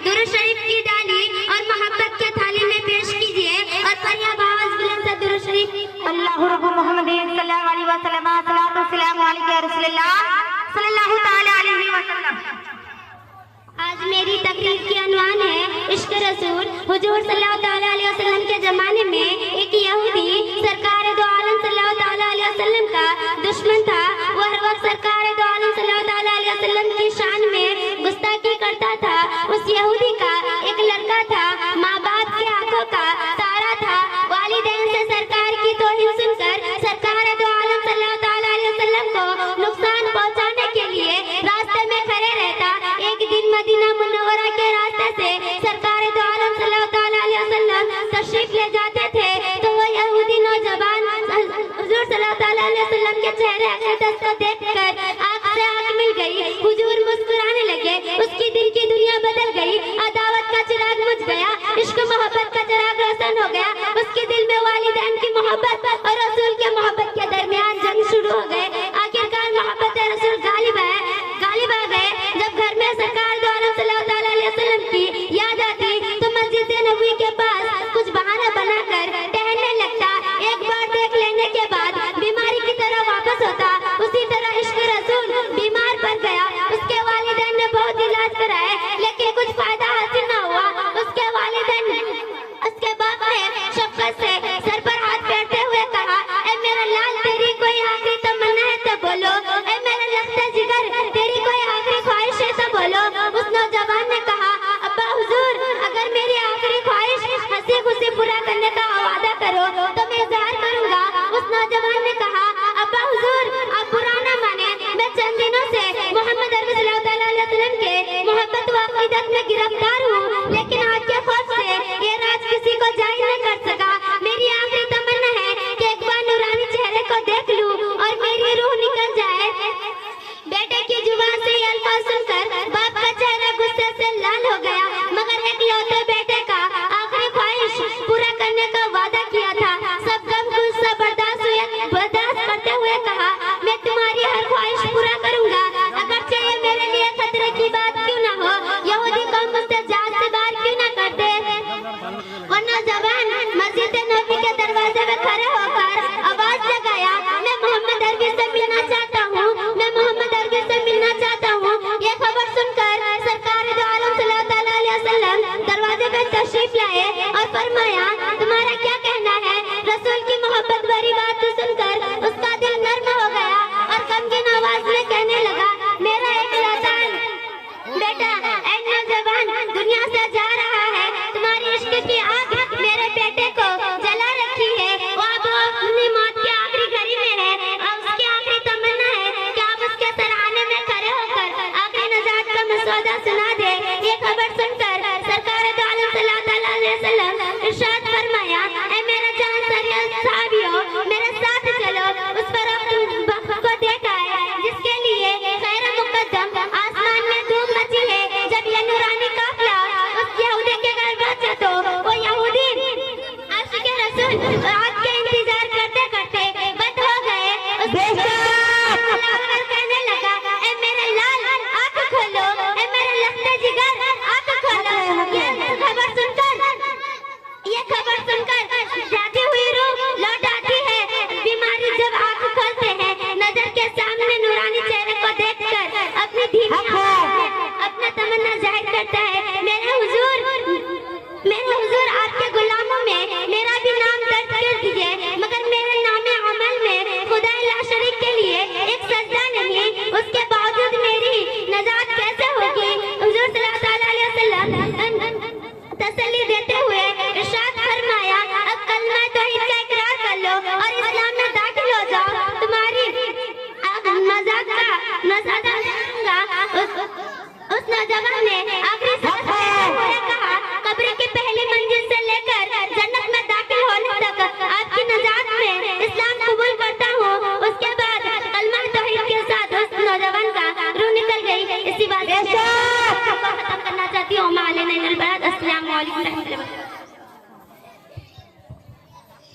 درود شریف کی ڈالی اور محبت کے تھالی میں پیش کیجیے اور فریاد آواز بلند سے درود شریف اللہ رب محمد صلی اللہ علیہ وسلم صلاۃ والسلام علیک یا رسول اللہ صلی اللہ تعالی علیہ وسلم۔ آج میری تقریر کی عنوان ہے عشق رسول۔ حضور صلی اللہ تعالی علیہ وسلم کے زمانے میں ایک یہودی سرکار دو عالم صلی اللہ تعالی علیہ وسلم کا دشمن تھا۔ وہ ہر وقت سرکار دو عالم صلی اللہ تعالی علیہ وسلم کی شان میں گستاخی کرتا تھا۔ اس یہودی کا ایک لڑکا تھا، ماں باپ کی آنکھوں کا تارا تھا۔ والدین سے سرکار کی توہین سن کر سرکار دو عالم صلی اللہ تعالی علیہ وسلم کو نقصان پہنچانے کے لیے راستے میں کھڑے رہتا۔ ایک دن مدینہ منورہ کے راستے سے سرکار دو عالم صلی اللہ تعالی علیہ وسلم تشریف لے جاتے تھے تو وہ یہودی نوجوان حضور صلی اللہ تعالی علیہ وسلم کے چہرے اقدس کو دیکھ کر آنکھ سے آنکھ مل گئی۔ حضور مسکرانے لگے، اس کی دل کی دنیا بدل گئی۔ عداوت کا چراغ بجھ گیا، عشق محبت کا چراغ روشن ہو گیا۔ اس کے دل میں والدین کی محبت اور رسول کے محبت کے درمیان جنگ شروع ہو گئے۔ آخرکار محبت رسول غالب آ گئے۔ جب گھر میں سرکار دو عالم صلی اللہ تعالی علیہ وسلم کی یاد آتی تو مسجد نبوی کے پاس کچھ بہانہ بنا کر ٹہلنے لگتا۔ ایک بار دیکھ لینے کے بعد بیماری کی طرح واپس ہوتا۔ اسی طرح عشق رسول بیمار پڑ گیا۔ اس کے والدین نے بہت علاج کرائے لیکن کچھ فائدہ حاصل نہ ہوا۔ اس کے باپ نے شفقت سے سر پر ہاتھ پھیرتے ہوئے کہا، اے میرا لال تیری کوئی آخری تمنا ہے تو بولو، اے میرا لخت جگر تیری کوئی آخری خواہش ہے تو بولو۔ اس نوجوان نے کہا، ابا حضور اگر میری آخری خواہش ہنسی خوشی پورا کرنے کا وعدہ کرو تو میں اظہار کروں گا۔ اس نوجوان نے کہا، ابا حضور آپ برا نہ مانے، میں چند دنوں سے محمد عربی صلی اللہ تعالی علیہ وسلم کے محبت و عقیدت میں گرفتار ہوں، لیکن آج کے خوف سے یہ راز کسی کو ظاہر نہ کر سکا۔ میری آخری تمنا ہے کہ ایک بار نورانی چہرے کو دیکھ لوں اور میری روح نکل جائے۔ بیٹے کی زبان سے یہ الفاظ سن کر باپ کا چہرہ غصے سے لال ہو گیا، مگر ایک لوتے بیٹے کا آخری خواہش پورا کرنے کا وعدہ کیا تھا۔ سب غم غصہ برداشت کرتے ہوئے کہا، میں تمہاری ہر خواہش پورا کروں گا، اگرچہ یہ میرے لیے خطرے کی بات کیوں نہ ہو۔ یہودی قوم مجھ سے جہاد سے باہر کیوں نہ کر دے۔ وہ نوجوان مسجد نبی کے دروازے میں کھڑے ہو کر آواز لگایا، میں محمد عربی سے ملنا چاہتا ہوں، میں محمد عربی سے ملنا چاہتا ہوں۔ یہ خبر سن کر سرکار دو عالم صلی اللہ تعالی علیہ وسلم دروازے پہ تشریف لائے اور فرمایا، تمہارا کیا کہنا ہے؟ رسول کی محبت بھری بات سن کر اس کا دل نرم ہو گیا اور غمگین آواز میں کہنے لگا، میرا ایک لوتا بیٹا اے نوجوان دنیا سے جا رہا ہے، تمہاری عشق کی آگ میرے بیٹے کو جلا رکھی ہے۔ وہ اب اپنی موت کی آخری گھڑی میں ہے اور اس کی آخری تمنا ہے کہ آپ اس کے سرانے میں کھڑے ہو کر آخری نجات کا مسودہ سنا دے۔ یہ خبر سن کر سرکار دو عالم صلی اللہ تعالی علیہ وسلم ارشاد فرمایا، اے میرا جان صحابیوں میرے ساتھ چلو، اس پر کو دیکھا ہے جس کے لیے خیر مقدم آسمان میں دھوم مچی ہے۔ جب یہ نورانی قافلہ اس یہودی کے گھر پہنچا تو وہ یہودی عاشق رسول رات کے انتظار کرتے کرتے بند ہو گئے۔ کہنے لگا، اے میرے لال آنکھ کھولو، اے میرے لخت جگر آنکھ کھولو۔ یہ خبر سن کر جاتی ہوئی روح لوٹ آتی ہے۔ بیماری جب آنکھ کھولتے ہیں نظر کے سامنے نورانی چہرے کو دیکھ کر اپنی دھیمی اپنا تمنا ظاہر کرتا ہے، میرے حضور آپ کے غلاموں میں میرا بھی نام درج کر دیجئے، مگر میرے نام عمل میں خدا لا شریک کے لیے ایک سجدہ نہیں، اس کے باوجود میری نجات کیسے ہوگی؟ حضور صلی اللہ تعالی علیہ وسلم تسلی دیتے ہوئے ارشاد فرمایا، اب کلمہ توحید کا اقرار کر لو اور اسلام میں داخل ہو جاؤ، تمہاری مذاق کا نظارہ کروں گا۔ اس نوجوان نے آخری سانس لیتے ہوئے کہا، قبر کی پہلی منزل سے لے کر جنت میں داخل ہونے تک آپ کی نجات میں اسلام قبول کرتا ہوں۔ اس کے بعد کلمہ توحید کے ساتھ اس نوجوان کا روح نکل گئی۔ اسی بات سے ختم کرنا چاہتی ہوں۔ السلام علیکم ورحمۃ اللہ۔